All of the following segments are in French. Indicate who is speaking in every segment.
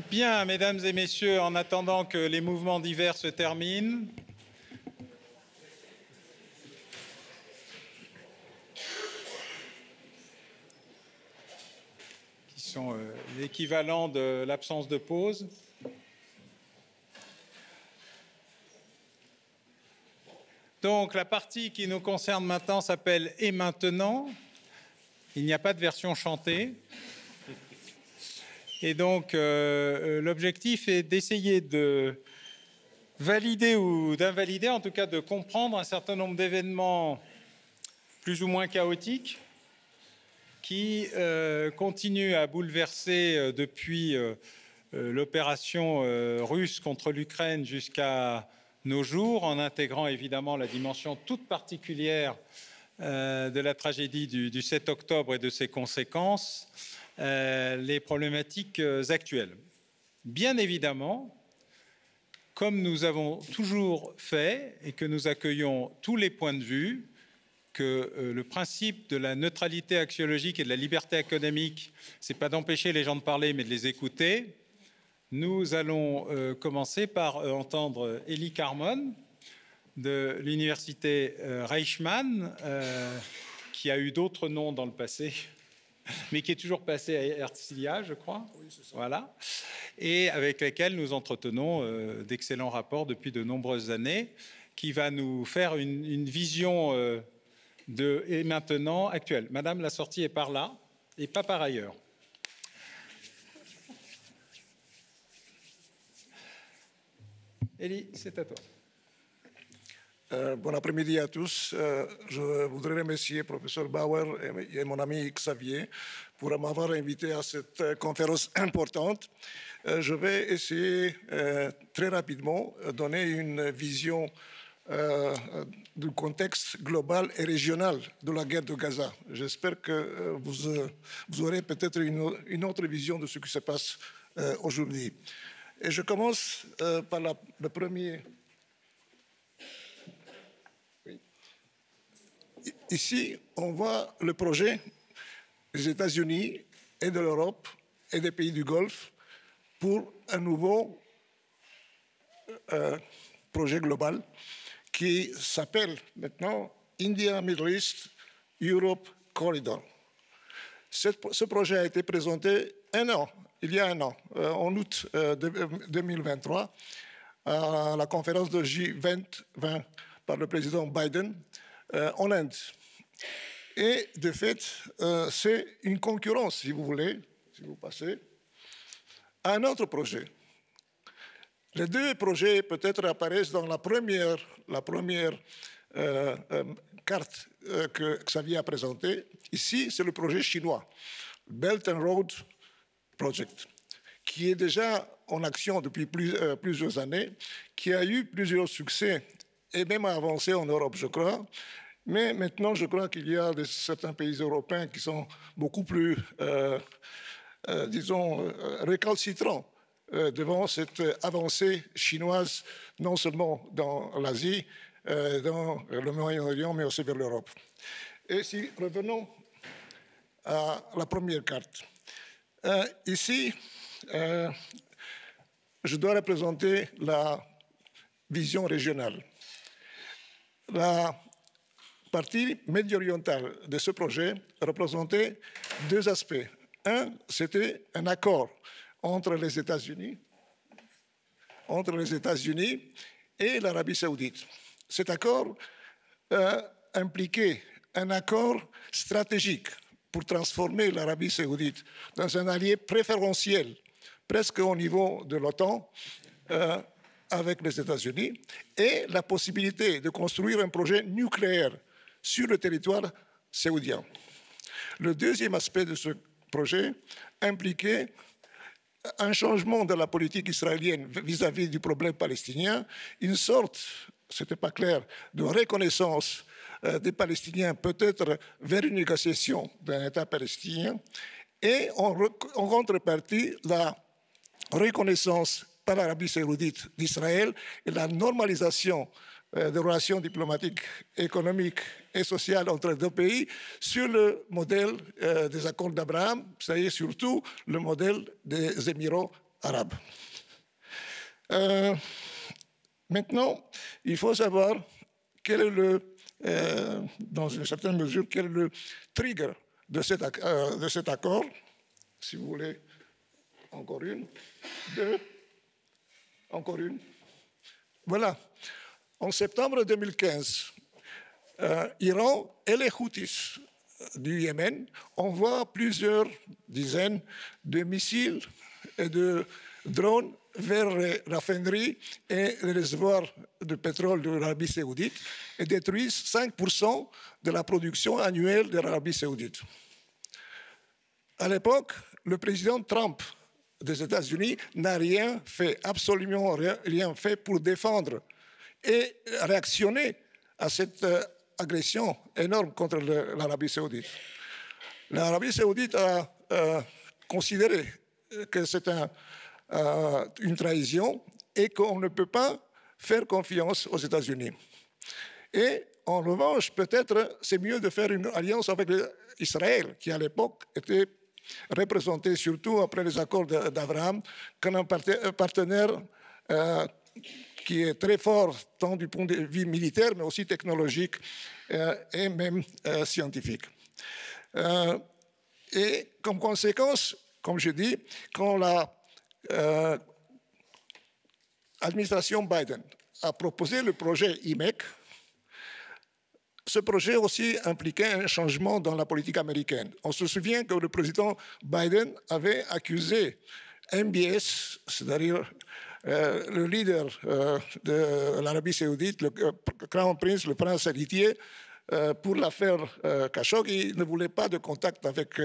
Speaker 1: Bien, mesdames et messieurs, en attendant que les mouvements d'hiver se terminent, qui sont l'équivalent de l'absence de pause, donc la partie qui nous concerne maintenant s'appelle « Et maintenant ». Il n'y a pas de version chantée. Et donc, l'objectif est d'essayer de valider ou d'invalider, en tout cas de comprendre un certain nombre d'événements plus ou moins chaotiques qui continuent à bouleverser depuis l'opération russe contre l'Ukraine jusqu'à nos jours, en intégrant évidemment la dimension toute particulière de la tragédie du 7 octobre et de ses conséquences, les problématiques actuelles. Bien évidemment, comme nous avons toujours fait et que nous accueillons tous les points de vue, que le principe de la neutralité axiologique et de la liberté académique, ce n'est pas d'empêcher les gens de parler, mais de les écouter, nous allons commencer par entendre Élie Carmon de l'université Reichmann, qui a eu d'autres noms dans le passé, mais qui est toujours passé à Herzliya, je crois. Oui, c'est ça. Voilà. Et avec laquelle nous entretenons d'excellents rapports depuis de nombreuses années, qui va nous faire une vision de et maintenant actuelle. Madame, la sortie est par là et pas par ailleurs. Élie, c'est à toi.
Speaker 2: Bon après-midi à tous. Je voudrais remercier le professeur Bauer et mon ami Xavier pour m'avoir invité à cette conférence importante. Je vais essayer très rapidement de donner une vision du contexte global et régional de la guerre de Gaza. J'espère que vous aurez peut-être une autre vision de ce qui se passe aujourd'hui. Et je commence par le premier. Ici, on voit le projet des États-Unis et de l'Europe et des pays du Golfe pour un nouveau projet global qui s'appelle maintenant India Middle East Europe Corridor. Ce projet a été présenté il y a un an, en août 2023, à la conférence de J20 par le président Biden en Inde. Et de fait, c'est une concurrence, si vous voulez, si vous passez, à un autre projet. Les deux projets peut-être apparaissent dans la première carte que Xavier a présentée. Ici, c'est le projet chinois, Belt and Road Project, qui est déjà en action depuis plusieurs années, qui a eu plusieurs succès et même avancé en Europe, je crois. Mais maintenant, je crois qu'il y a certains pays européens qui sont beaucoup plus, disons, récalcitrants devant cette avancée chinoise, non seulement dans l'Asie, dans le Moyen-Orient, mais aussi vers l'Europe. Et si revenons à la première carte. Ici, je dois représenter la vision régionale. La partie médio-orientale de ce projet représentait deux aspects. Un, c'était un accord entre les États-Unis et l'Arabie saoudite. Cet accord impliquait un accord stratégique pour transformer l'Arabie saoudite dans un allié préférentiel, presque au niveau de l'OTAN, avec les États-Unis, et la possibilité de construire un projet nucléaire sur le territoire saoudien. Le deuxième aspect de ce projet impliquait un changement de la politique israélienne vis-à-vis du problème palestinien, une sorte, ce n'était pas clair, de reconnaissance des Palestiniens peut-être vers une négociation d'un État palestinien, et en contrepartie, la reconnaissance par l'Arabie saoudite d'Israël et la normalisation des relations diplomatiques, économiques et sociales entre les deux pays sur le modèle des accords d'Abraham, c'est-à-dire surtout le modèle des Émirats arabe. Maintenant, il faut savoir quel est dans une certaine mesure, quel est le trigger de cet accord. Si vous voulez, encore une, deux, encore une. Voilà. En septembre 2015, Iran et les Houthis du Yémen envoient plusieurs dizaines de missiles et de drones vers les raffineries et les réservoirs de pétrole de l'Arabie saoudite et détruisent 5% de la production annuelle de l'Arabie saoudite. À l'époque, le président Trump des États-Unis n'a rien fait, absolument rien fait pour défendre et réactionner à cette agression énorme contre l'Arabie saoudite. L'Arabie saoudite a considéré que c'est une trahison et qu'on ne peut pas faire confiance aux États-Unis. Et en revanche, peut-être c'est mieux de faire une alliance avec Israël, qui à l'époque était représenté surtout après les accords d'Abraham comme un partenaire qui est très fort tant du point de vue militaire, mais aussi technologique et même scientifique. Et comme conséquence, comme je dis, quand l'administration Biden a proposé le projet IMEC, ce projet aussi impliquait un changement dans la politique américaine. On se souvient que le président Biden avait accusé MBS, c'est-à-dire le leader de l'Arabie saoudite, le Crown Prince, le prince héritier, pour l'affaire Khashoggi, ne voulait pas de contact avec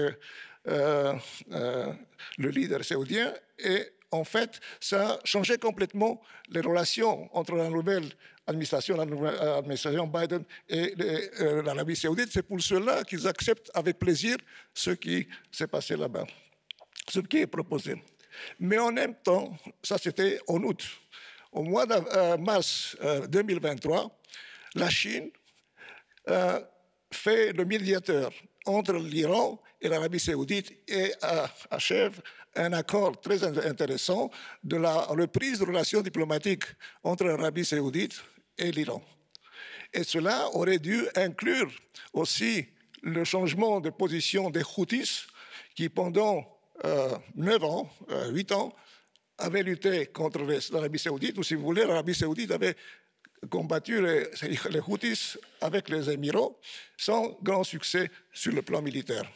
Speaker 2: le leader saoudien. Et en fait, ça a changé complètement les relations entre la nouvelle administration Biden et l'Arabie saoudite. C'est pour cela qu'ils acceptent avec plaisir ce qui s'est passé là-bas, ce qui est proposé. Mais en même temps, ça c'était en août, au mois de mars 2023, la Chine fait le médiateur entre l'Iran et l'Arabie saoudite et achève un accord très intéressant de la reprise de relations diplomatiques entre l'Arabie saoudite et l'Iran. Et cela aurait dû inclure aussi le changement de position des Houthis qui, pendant 9 ans, 8 ans, avaient lutté contre l'Arabie saoudite, ou si vous voulez, l'Arabie saoudite avait combattu les Houthis avec les Émirats sans grand succès sur le plan militaire.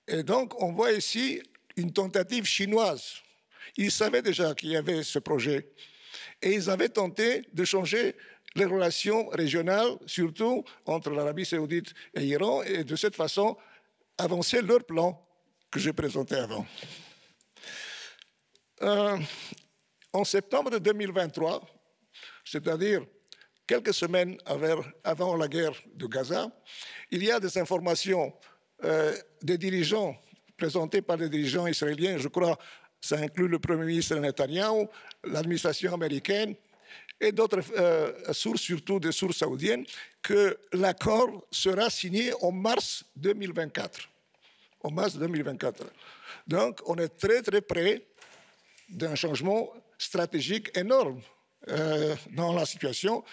Speaker 2: Et donc, on voit ici une tentative chinoise. Ils savaient déjà qu'il y avait ce projet et ils avaient tenté de changer les relations régionales, surtout entre l'Arabie saoudite et l'Iran, et de cette façon avancer leur plan que j'ai présenté avant. En septembre 2023, c'est-à-dire quelques semaines avant la guerre de Gaza, il y a des informations des dirigeants présentés par des dirigeants israéliens, je crois ça inclut le Premier ministre Netanyahou, l'administration américaine et d'autres sources, surtout des sources saoudiennes, que l'accord sera signé en mars 2024. En mars 2024. Donc, on est très, très près d'un changement stratégique énorme dans la situation.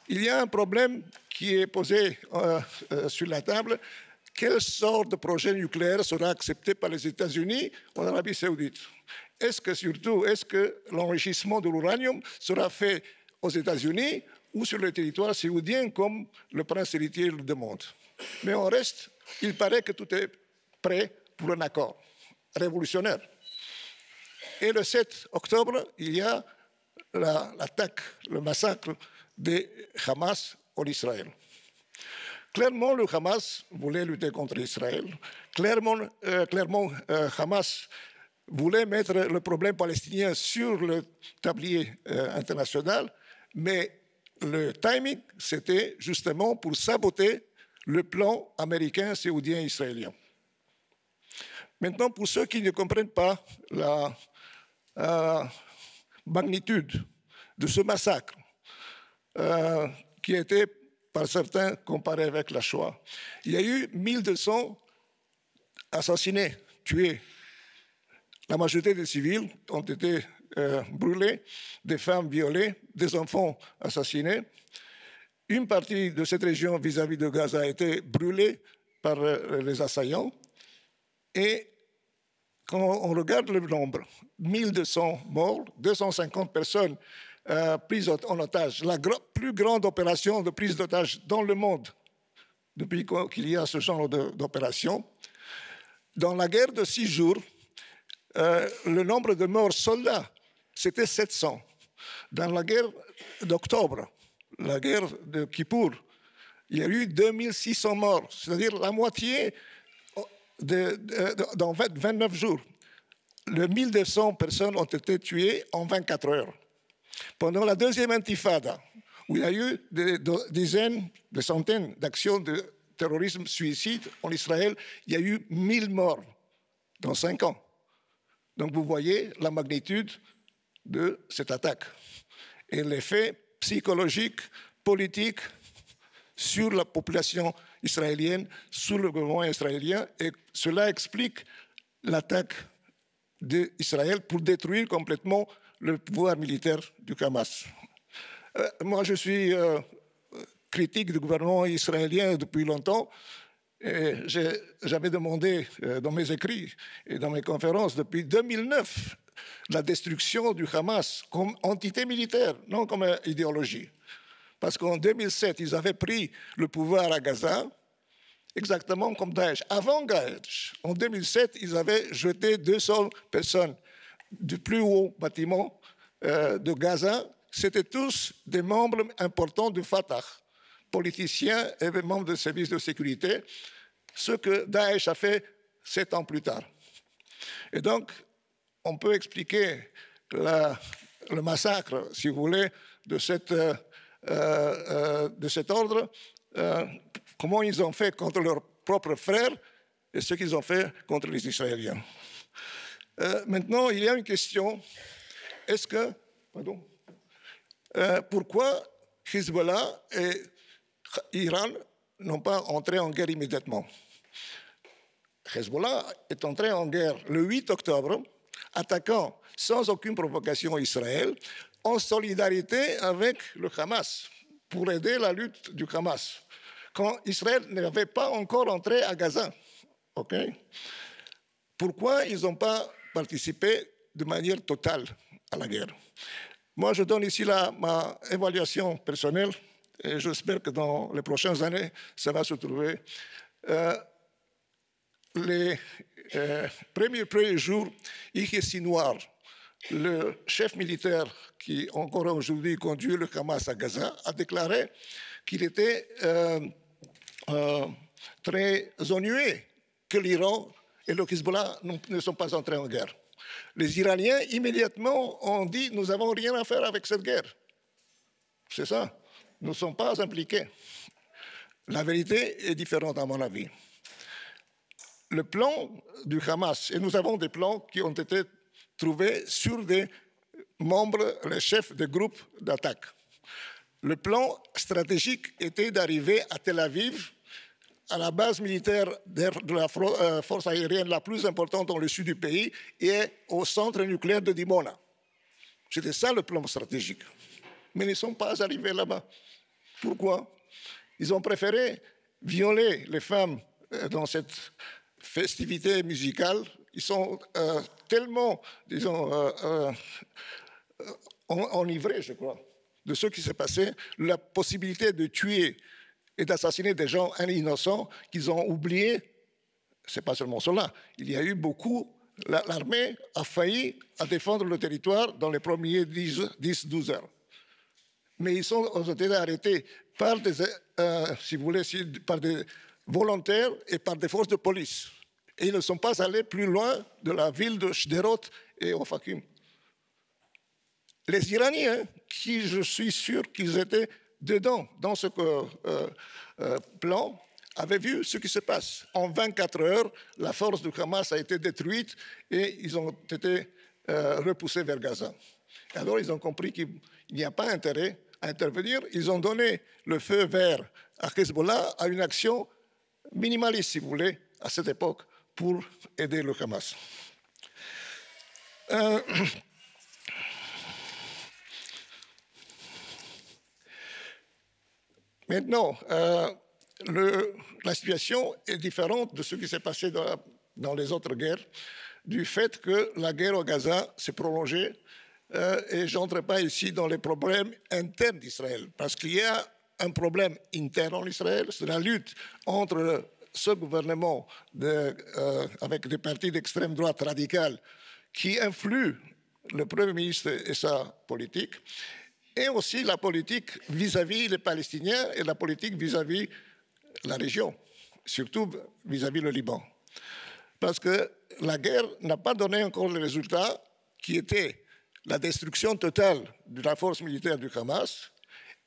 Speaker 2: Il y a un problème qui est posé sur la table. Quelle sorte de projet nucléaire sera accepté par les États-Unis en Arabie saoudite? Est-ce que l'enrichissement de l'uranium sera fait aux États-Unis ou sur le territoire saoudien comme le prince héritier le demande? Mais en reste, il paraît que tout est prêt pour un accord révolutionnaire. Et le 7 octobre, il y a l'attaque, le massacre des Hamas en Israël. Clairement, le Hamas voulait lutter contre Israël. Clairement, Hamas voulait mettre le problème palestinien sur le tablier international, mais le timing, c'était justement pour saboter le plan américain, saoudien et israélien. Maintenant, pour ceux qui ne comprennent pas la magnitude de ce massacre, qui a été par certains comparé avec la Shoah, il y a eu 1200 assassinés, tués La majorité des civils ont été brûlés, des femmes violées, des enfants assassinés. Une partie de cette région vis-à-vis de Gaza a été brûlée par les assaillants. Et quand on regarde le nombre, 1200 morts, 250 personnes prises en otage, la plus grande opération de prise d'otages dans le monde depuis qu'il y a ce genre d'opération. Dans la guerre de 6 jours, le nombre de morts soldats, c'était 700. Dans la guerre d'octobre, la guerre de Kippour, il y a eu 2600 morts, c'est-à-dire la moitié dans 29 jours. 1200 personnes ont été tuées en 24 heures. Pendant la deuxième intifada, où il y a eu des dizaines, des centaines d'actions de terrorisme suicide en Israël, il y a eu 1000 morts dans 5 ans. Donc vous voyez la magnitude de cette attaque et l'effet psychologique, politique sur la population israélienne, sur le gouvernement israélien, et cela explique l'attaque d'Israël pour détruire complètement le pouvoir militaire du Hamas. Moi, je suis critique du gouvernement israélien depuis longtemps. J'avais demandé dans mes écrits et dans mes conférences depuis 2009 la destruction du Hamas comme entité militaire, non comme idéologie. Parce qu'en 2007, ils avaient pris le pouvoir à Gaza, exactement comme Daesh. Avant Daesh, en 2007, ils avaient jeté 200 personnes du plus haut bâtiment de Gaza. C'était tous des membres importants du Fatah, politiciens et membres des services de sécurité, ce que Daesh a fait 7 ans plus tard. Et donc, on peut expliquer le massacre, si vous voulez, de cet ordre, comment ils ont fait contre leurs propres frères et ce qu'ils ont fait contre les Israéliens. Maintenant, il y a une question. Est-ce que... Pardon, pourquoi Hezbollah et Iran n'ont pas entré en guerre immédiatement? Hezbollah est entré en guerre le 8 octobre, attaquant sans aucune provocation Israël, en solidarité avec le Hamas, pour aider la lutte du Hamas, quand Israël n'avait pas encore entré à Gaza. Okay? Pourquoi ils n'ont pas participé de manière totale à la guerre? Moi, je donne ici ma évaluation personnelle, et j'espère que dans les prochaines années, ça va se trouver. Les premiers jours, Yahya Sinwar, le chef militaire qui encore aujourd'hui conduit le Hamas à Gaza, a déclaré qu'il était très ennuyé que l'Iran et le Hezbollah ne sont pas entrés en guerre. Les Iraniens, immédiatement, ont dit « nous n'avons rien à faire avec cette guerre ». C'est ça, nous ne sommes pas impliqués. La vérité est différente à mon avis. Le plan du Hamas, et nous avons des plans qui ont été trouvés sur des membres, les chefs de groupes d'attaque. Le plan stratégique était d'arriver à Tel Aviv, à la base militaire de la force aérienne la plus importante dans le sud du pays, et au centre nucléaire de Dimona. C'était ça le plan stratégique. Mais ils ne sont pas arrivés là-bas. Pourquoi? Ils ont préféré violer les femmes dans cette festivité musicale. Ils sont tellement, disons, enivrés, je crois, de ce qui s'est passé, la possibilité de tuer et d'assassiner des gens innocents qu'ils ont oublié. Ce n'est pas seulement cela. Il y a eu beaucoup. L'armée a failli à défendre le territoire dans les premiers 10-12 heures. Mais ils ont été arrêtés par des, si vous voulez, par des volontaires et par des forces de police. Et ils ne sont pas allés plus loin de la ville de Sderot et Ofakim. Les Iraniens, qui je suis sûr qu'ils étaient dedans, dans ce plan, avaient vu ce qui se passe. En 24 heures, la force du Hamas a été détruite et ils ont été repoussés vers Gaza. Et alors ils ont compris qu'il n'y a pas intérêt à intervenir. Ils ont donné le feu vert à Hezbollah à une action minimaliste, si vous voulez, à cette époque, pour aider le Hamas. Maintenant, la situation est différente de ce qui s'est passé dans les autres guerres, du fait que la guerre au Gaza s'est prolongée. Et je n'entre pas ici dans les problèmes internes d'Israël, parce qu'il y a un problème interne en Israël, c'est la lutte entre ce gouvernement avec des partis d'extrême droite radicale qui influent le Premier ministre et sa politique, et aussi la politique vis-à-vis les Palestiniens et la politique vis-à-vis la région, surtout vis-à-vis le Liban. Parce que la guerre n'a pas donné encore le résultat qui était la destruction totale de la force militaire du Hamas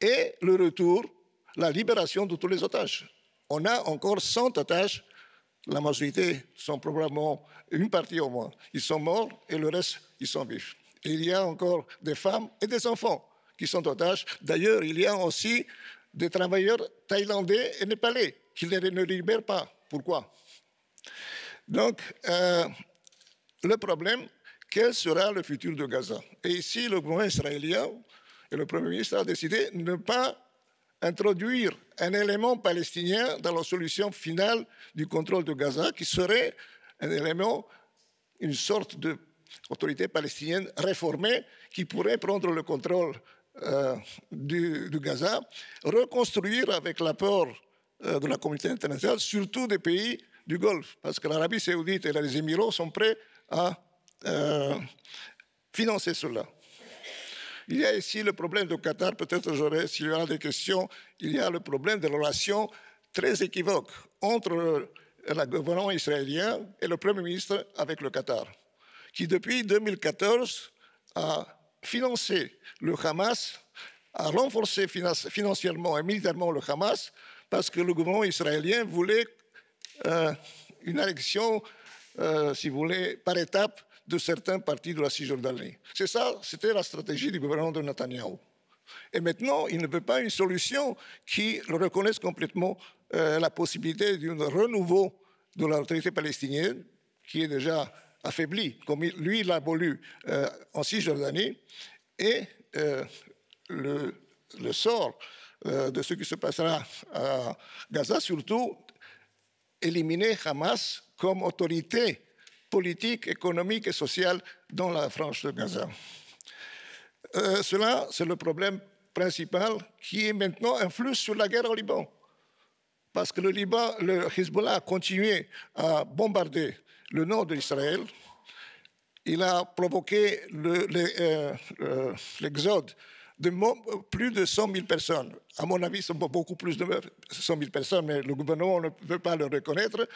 Speaker 2: et le retour, la libération de tous les otages. On a encore 100 otages, la majorité sont probablement, une partie au moins, ils sont morts et le reste, ils sont vifs. Et il y a encore des femmes et des enfants qui sont otages. D'ailleurs, il y a aussi des travailleurs thaïlandais et népalais qui ne libèrent pas. Pourquoi? Donc, le problème, quel sera le futur de Gaza? Et ici, le gouvernement israélien et le Premier ministre a décidé de ne pas introduire un élément palestinien dans la solution finale du contrôle de Gaza, qui serait un élément, une sorte d'autorité palestinienne réformée qui pourrait prendre le contrôle du Gaza, reconstruire avec l'apport de la communauté internationale, surtout des pays du Golfe, parce que l'Arabie saoudite et les Émirats sont prêts à financer cela. Il y a ici le problème du Qatar, peut-être s'il y aura des questions, il y a le problème des relations très équivoques entre le gouvernement israélien et le Premier ministre avec le Qatar, qui depuis 2014 a financé le Hamas, a renforcé financièrement et militairement le Hamas, parce que le gouvernement israélien voulait une annexion, si vous voulez, par étapes de certaines parties de la Cisjordanie. C'est ça, c'était la stratégie du gouvernement de Netanyahou. Et maintenant, il ne veut pas une solution qui reconnaisse complètement la possibilité d'un renouveau de l'autorité palestinienne, qui est déjà affaiblie, comme lui l'a voulu en Cisjordanie, et le sort de ce qui se passera à Gaza, surtout éliminer Hamas comme autorité politique, économique et sociale dans la frange de Gaza. Cela, c'est le problème principal qui est maintenant influe sur la guerre au Liban. Parce que le Hezbollah a continué à bombarder le nord d'Israël. Il a provoqué l'exode de plus de 100 000 personnes. À mon avis, ce sont beaucoup plus de 100 000 personnes, mais le gouvernement ne veut pas le reconnaître,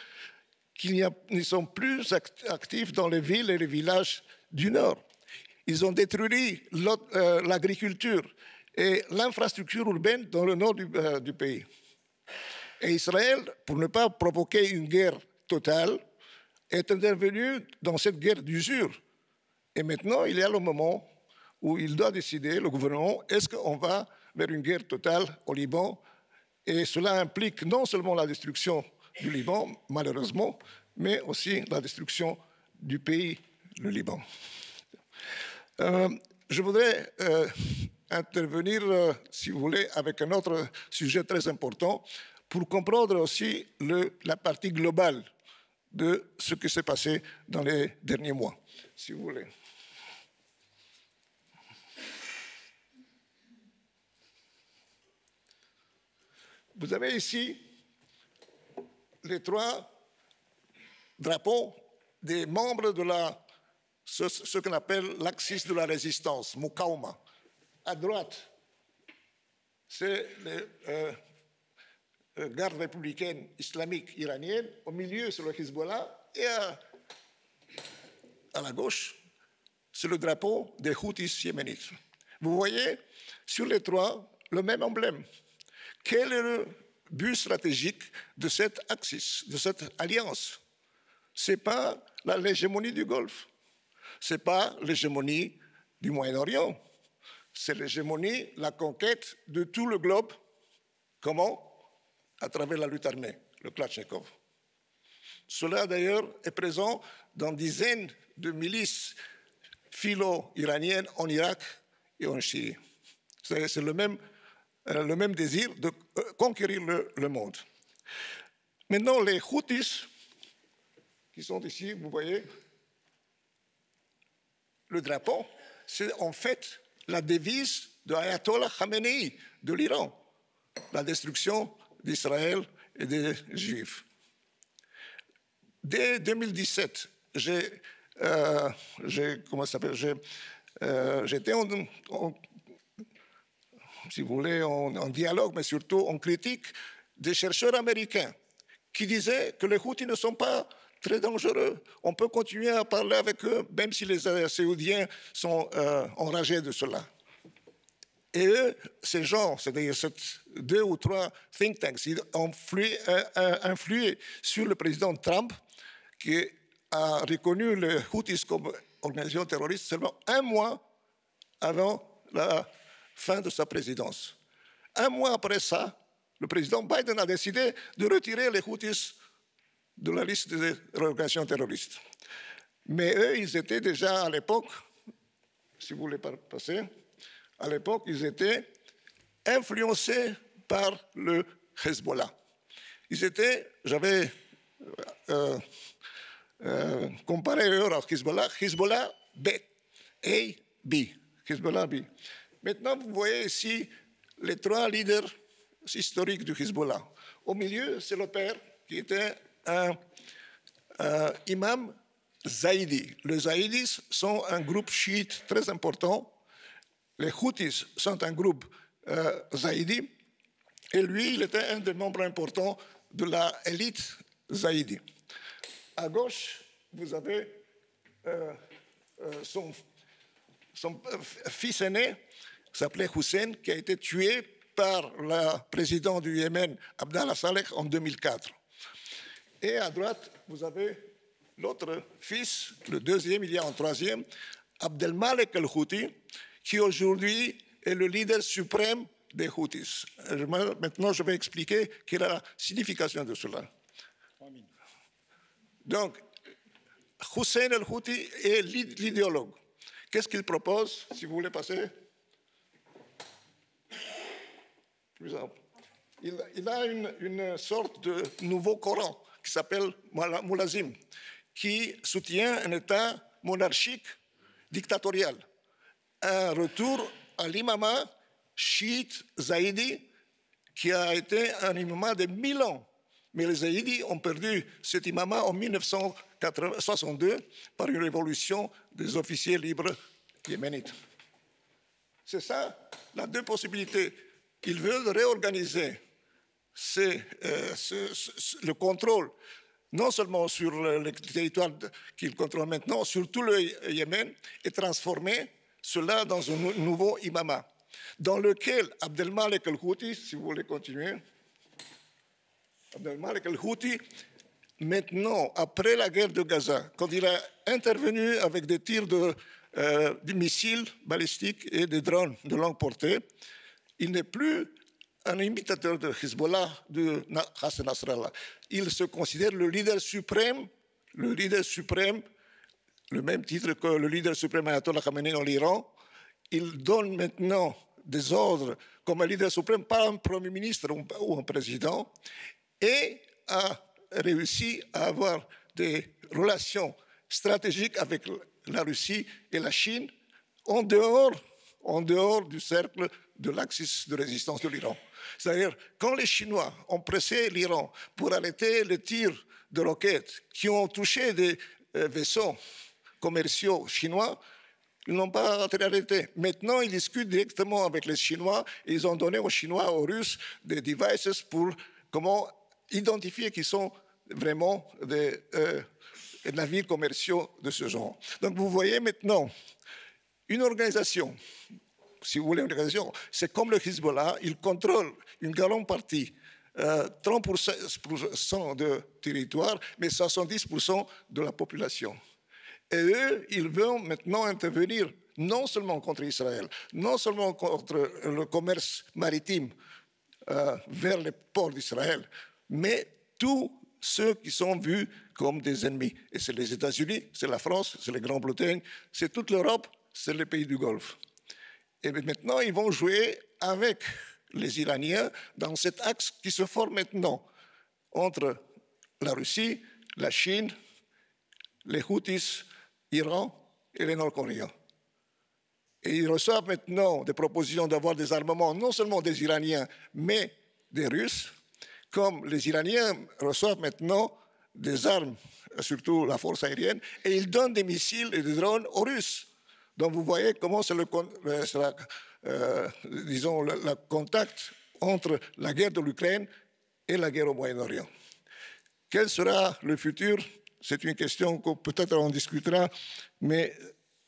Speaker 2: qu'ils ne sont plus actifs dans les villes et les villages du nord. Ils ont détruit l'agriculture et l'infrastructure urbaine dans le nord du pays. Et Israël, pour ne pas provoquer une guerre totale, est intervenu dans cette guerre d'usure. Et maintenant, il y a le moment où il doit décider, le gouvernement, est-ce qu'on va vers une guerre totale au Liban? Et cela implique non seulement la destruction du Liban, malheureusement, mais aussi la destruction du pays, le Liban. Je voudrais intervenir, si vous voulez, avec un autre sujet très important pour comprendre aussi la partie globale de ce qui s'est passé dans les derniers mois, si vous voulez. Vous avez ici les 3 drapeaux des membres de ce qu'on appelle l'axis de la résistance, Muqawma. À droite, c'est les gardes républicaines islamiques iraniennes. Au milieu, c'est le Hezbollah. Et à la gauche, c'est le drapeau des Houthis yéménites. Vous voyez sur les 3 le même emblème. Quel est le but stratégique de cet axis, de cette alliance? Ce n'est pas l'hégémonie du Golfe, ce n'est pas l'hégémonie du Moyen-Orient, c'est l'hégémonie, la conquête de tout le globe. Comment? À travers la lutte armée, le Kalachnikov. Cela, d'ailleurs, est présent dans dizaines de milices philo-iranienne en Irak et en Syrie. C'est le même désir de conquérir le monde. Maintenant, les Houthis, qui sont ici, vous voyez, le drapeau, c'est en fait la devise de Ayatollah Khamenei de l'Iran, la destruction d'Israël et des Juifs. Dès 2017, j'étais si vous voulez, en dialogue, mais surtout en critique des chercheurs américains qui disaient que les Houthis ne sont pas très dangereux. On peut continuer à parler avec eux, même si les Saoudiens sont enragés de cela. Et eux, ces gens, c'est-à-dire 2 ou 3 think tanks, ils ont influé sur le président Trump, qui a reconnu les Houthis comme organisation terroriste seulement 1 mois avant la fin de sa présidence. 1 mois après ça, le président Biden a décidé de retirer les Houthis de la liste des organisations terroristes. Mais eux, ils étaient déjà à l'époque, si vous voulez passer, à l'époque, ils étaient influencés par le Hezbollah. Ils étaient, j'avais comparé eux à Hezbollah B, A, B, Hezbollah B. Maintenant, vous voyez ici les 3 leaders historiques du Hezbollah. Au milieu, c'est le père qui était un imam zaïdi. Les zaïdis sont un groupe chiite très important. Les Houthis sont un groupe zaïdi. Et lui, il était un des membres importants de l'élite zaïdi. À gauche, vous avez son fils aîné, qui s'appelait Hussein, qui a été tué par le président du Yémen, Abdallah Saleh, en 2004. Et à droite, vous avez l'autre fils, le deuxième, il y a un troisième, Abdelmalek el-Houthi, qui aujourd'hui est le leader suprême des Houthis. Maintenant, je vais expliquer quelle est la signification de cela. Donc, Hussein el-Houthi est l'idéologue. Qu'est-ce qu'il propose, si vous voulez passer? Il a une sorte de nouveau Coran qui s'appelle Moulazim, qui soutient un État monarchique dictatorial. Un retour à l'imama chiite zaïdi qui a été un imama de 1000 ans. Mais les zaïdis ont perdu cet imama en 1962 par une révolution des officiers libres yéménites. C'est ça, les 2 possibilités. Ils veulent réorganiser le contrôle, non seulement sur le territoire qu'ils contrôlent maintenant, sur tout le Yémen, et transformer cela dans un nouveau imama, dans lequel Abdelmalek el-Houthi, si vous voulez continuer, Abdelmalek el-Houthi, maintenant, après la guerre de Gaza, quand il a intervenu avec des tirs de missiles balistiques et des drones de longue portée, il n'est plus un imitateur de Hezbollah, de Hassan Nasrallah. Il se considère le leader suprême, le même titre que le leader suprême Ayatollah Khamenei en Iran. Il donne maintenant des ordres comme un leader suprême, pas un premier ministre ou un président, et a réussi à avoir des relations stratégiques avec la Russie et la Chine en dehors du cercle de l'axis de résistance de l'Iran. C'est-à-dire, quand les Chinois ont pressé l'Iran pour arrêter les tirs de roquettes qui ont touché des vaisseaux commerciaux chinois, ils n'ont pas été arrêtés. Maintenant, ils discutent directement avec les Chinois et ils ont donné aux Chinois, aux Russes, des devices pour comment identifier qui sont vraiment des navires commerciaux de ce genre. Donc, vous voyez maintenant une organisation. Si vous voulez une organisation, c'est comme le Hezbollah, il contrôle une grande partie, 30% de territoire, mais 70% de la population. Et eux, ils veulent maintenant intervenir non seulement contre Israël, non seulement contre le commerce maritime vers les ports d'Israël, mais tous ceux qui sont vus comme des ennemis. Et c'est les États-Unis, c'est la France, c'est la Grande-Bretagne, c'est toute l'Europe, c'est les pays du Golfe. Et maintenant, ils vont jouer avec les Iraniens dans cet axe qui se forme maintenant entre la Russie, la Chine, les Houthis, l'Iran et les Nord-Coréens. Et ils reçoivent maintenant des propositions d'avoir des armements, non seulement des Iraniens, mais des Russes, comme les Iraniens reçoivent maintenant des armes, surtout la force aérienne, et ils donnent des missiles et des drones aux Russes. Donc vous voyez comment c'est le contact entre la guerre de l'Ukraine et la guerre au Moyen-Orient. Quel sera le futur? C'est une question que peut-être on discutera, mais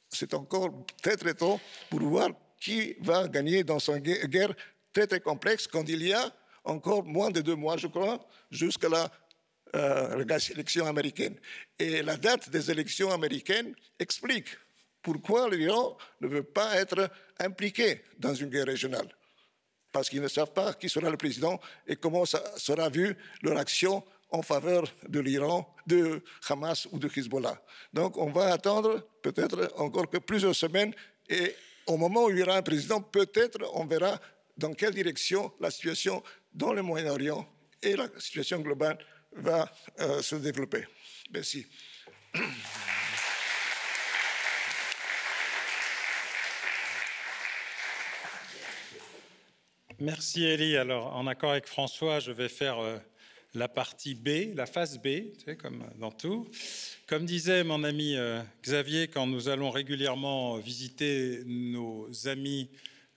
Speaker 2: c'est encore très très tôt pour voir qui va gagner dans une guerre très très complexe quand il y a encore moins de 2 mois, je crois, jusqu'à les élections américaines. Et la date des élections américaines explique pourquoi l'Iran ne veut pas être impliqué dans une guerre régionale. Parce qu'ils ne savent pas qui sera le président et comment ça sera vu leur action en faveur de l'Iran, de Hamas ou de Hezbollah. Donc on va attendre peut-être encore que plusieurs semaines et au moment où il y aura un président, peut-être on verra dans quelle direction la situation dans le Moyen-Orient et la situation globale va se développer. Merci.
Speaker 1: Merci Elie. Alors, en accord avec François, je vais faire la partie B, la phase B, tu sais, comme dans tout. Comme disait mon ami Xavier, quand nous allons régulièrement visiter nos amis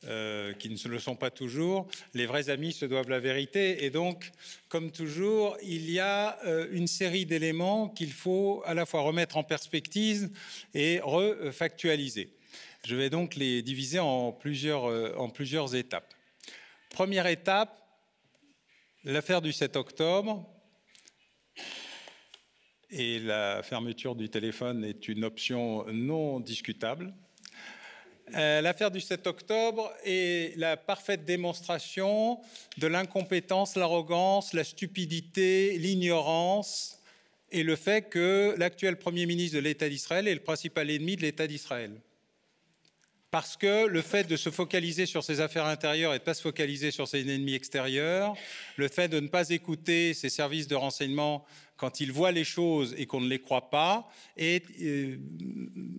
Speaker 1: qui ne le sont pas toujours, les vrais amis se doivent la vérité. Et donc, comme toujours, il y a une série d'éléments qu'il faut à la fois remettre en perspective et refactualiser. Je vais donc les diviser en plusieurs étapes. Première étape, l'affaire du 7 octobre, et la fermeture du téléphone est une option non discutable. L'affaire du 7 octobre est la parfaite démonstration de l'incompétence, l'arrogance, la stupidité, l'ignorance et le fait que l'actuel Premier ministre de l'État d'Israël est le principal ennemi de l'État d'Israël. Parce que le fait de se focaliser sur ses affaires intérieures et de ne pas se focaliser sur ses ennemis extérieurs, le fait de ne pas écouter ses services de renseignement quand ils voient les choses et qu'on ne les croit pas, est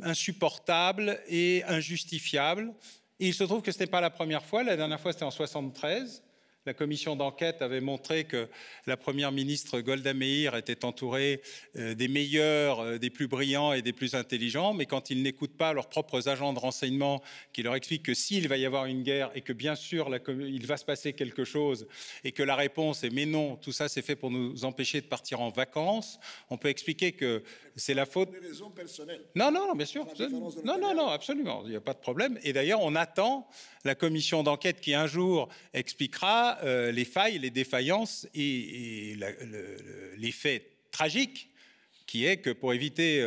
Speaker 1: insupportable et injustifiable. Et il se trouve que ce n'est pas la première fois. La dernière fois, c'était en 1973. La commission d'enquête avait montré que la première ministre Golda Meir était entourée des meilleurs, des plus brillants et des plus intelligents, mais quand ils n'écoutent pas leurs propres agents de renseignement qui leur expliquent que s'il va y avoir une guerre et que bien sûr il va se passer quelque chose et que la réponse est mais non, tout ça c'est fait pour nous empêcher de partir en vacances, on peut expliquer que c'est la faute...
Speaker 2: Des raisons personnelles.
Speaker 1: Non, bien sûr. Non, absolument, il n'y a pas de problème. Et d'ailleurs, on attend la commission d'enquête qui un jour expliquera les failles, les défaillances et les faits tragiques, qui est que pour éviter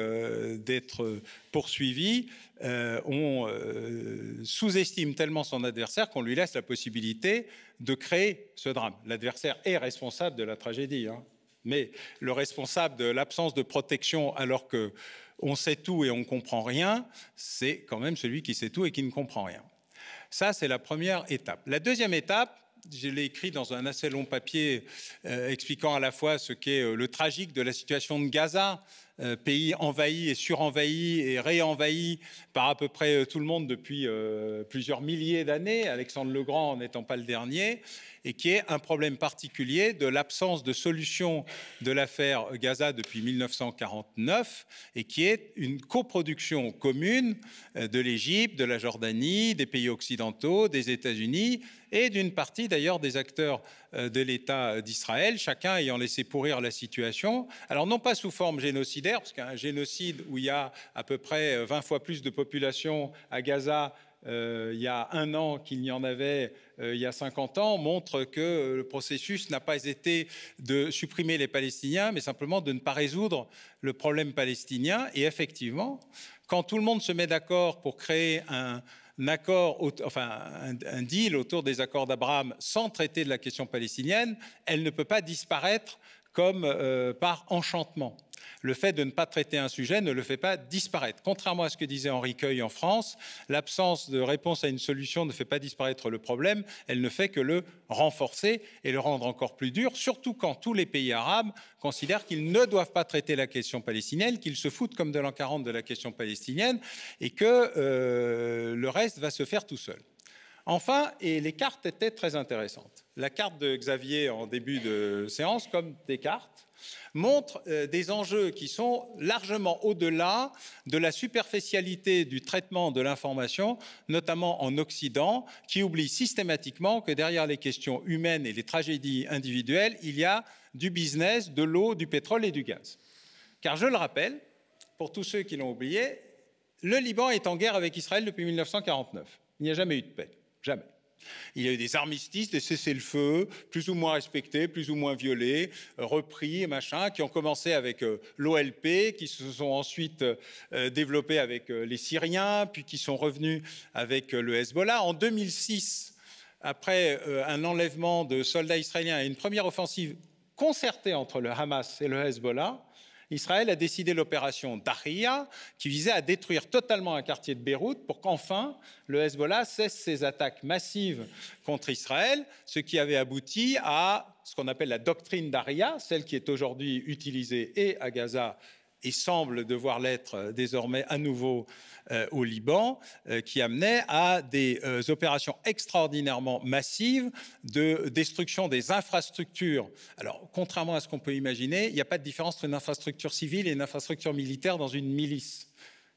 Speaker 1: d'être poursuivi, on sous-estime tellement son adversaire qu'on lui laisse la possibilité de créer ce drame. L'adversaire est responsable de la tragédie, hein. Mais le responsable de l'absence de protection alors qu'on sait tout et on ne comprend rien, c'est quand même celui qui sait tout et qui ne comprend rien. Ça, c'est la première étape. La deuxième étape, je l'ai écrit dans un assez long papier expliquant à la fois ce qu'est le tragique de la situation de Gaza, pays envahi et surenvahi et réenvahi par à peu près tout le monde depuis plusieurs milliers d'années, Alexandre le Grand n'étant pas le dernier, et qui est un problème particulier de l'absence de solution de l'affaire Gaza depuis 1949 et qui est une coproduction commune de l'Égypte, de la Jordanie, des pays occidentaux, des États-Unis et d'une partie d'ailleurs des acteurs de l'État d'Israël, chacun ayant laissé pourrir la situation. Alors non pas sous forme génocidaire, parce qu'un génocide où il y a à peu près 20 fois plus de population à Gaza il y a 1 an qu'il n'y en avait il y a 50 ans, montre que le processus n'a pas été de supprimer les Palestiniens, mais simplement de ne pas résoudre le problème palestinien. Et effectivement, quand tout le monde se met d'accord pour créer un deal autour des accords d'Abraham sans traiter de la question palestinienne, elle ne peut pas disparaître comme par enchantement. Le fait de ne pas traiter un sujet ne le fait pas disparaître. Contrairement à ce que disait Henri Queuille en France, l'absence de réponse à une solution ne fait pas disparaître le problème, elle ne fait que le renforcer et le rendre encore plus dur, surtout quand tous les pays arabes considèrent qu'ils ne doivent pas traiter la question palestinienne, qu'ils se foutent comme de l'an 40 de la question palestinienne et que le reste va se faire tout seul. Enfin, et les cartes étaient très intéressantes. La carte de Xavier en début de séance, comme des cartes, montre des enjeux qui sont largement au-delà de la superficialité du traitement de l'information, notamment en Occident, qui oublie systématiquement que derrière les questions humaines et les tragédies individuelles, il y a du business, de l'eau, du pétrole et du gaz. Car je le rappelle, pour tous ceux qui l'ont oublié, le Liban est en guerre avec Israël depuis 1949. Il n'y a jamais eu de paix, jamais. Il y a eu des armistices, des cessez-le-feu, plus ou moins respectés, plus ou moins violés, repris, machin, qui ont commencé avec l'OLP, qui se sont ensuite développés avec les Syriens, puis qui sont revenus avec le Hezbollah. En 2006, après un enlèvement de soldats israéliens et une première offensive concertée entre le Hamas et le Hezbollah, Israël a décidé l'opération Dahia, qui visait à détruire totalement un quartier de Beyrouth pour qu'enfin le Hezbollah cesse ses attaques massives contre Israël, ce qui avait abouti à ce qu'on appelle la doctrine Dahia, celle qui est aujourd'hui utilisée et à Gaza et semble devoir l'être désormais à nouveau au Liban, qui amenait à des opérations extraordinairement massives de destruction des infrastructures. Alors, contrairement à ce qu'on peut imaginer, il n'y a pas de différence entre une infrastructure civile et une infrastructure militaire dans une milice.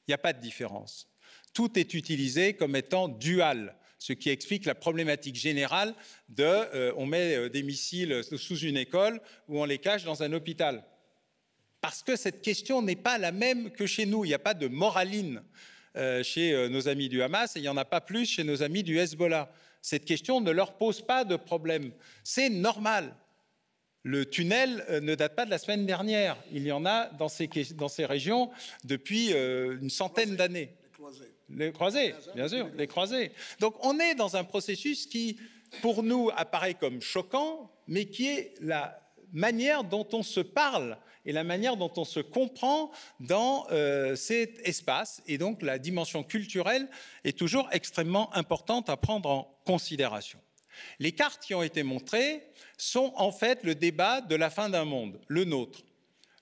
Speaker 1: Il n'y a pas de différence. Tout est utilisé comme étant dual, ce qui explique la problématique générale de on met des missiles sous une école ou on les cache dans un hôpital. Parce que cette question n'est pas la même que chez nous. Il n'y a pas de moraline chez nos amis du Hamas et il n'y en a pas plus chez nos amis du Hezbollah. Cette question ne leur pose pas de problème. C'est normal. Le tunnel ne date pas de la semaine dernière. Il y en a dans ces régions depuis une centaine d'années. Les croisés, bien sûr, les croisés. Donc on est dans un processus qui, pour nous, apparaît comme choquant, mais qui est la manière dont on se parle et la manière dont on se comprend dans cet espace. Et donc la dimension culturelle est toujours extrêmement importante à prendre en considération. Les cartes qui ont été montrées sont en fait le débat de la fin d'un monde, le nôtre.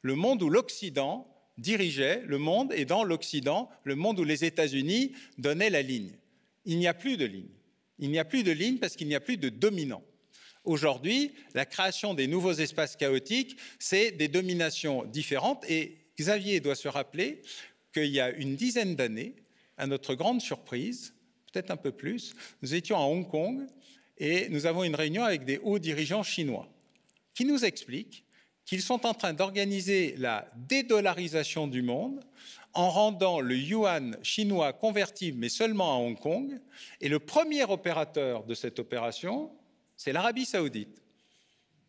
Speaker 1: Le monde où l'Occident dirigeait le monde et dans l'Occident, le monde où les États-Unis donnaient la ligne. Il n'y a plus de ligne. Il n'y a plus de ligne parce qu'il n'y a plus de dominant. Aujourd'hui, la création des nouveaux espaces chaotiques, c'est des dominations différentes. Et Xavier doit se rappeler qu'il y a une dizaine d'années, à notre grande surprise, peut-être un peu plus, nous étions à Hong Kong et nous avons une réunion avec des hauts dirigeants chinois qui nous expliquent qu'ils sont en train d'organiser la dédollarisation du monde en rendant le yuan chinois convertible, mais seulement à Hong Kong. Et le premier opérateur de cette opération, c'est l'Arabie saoudite.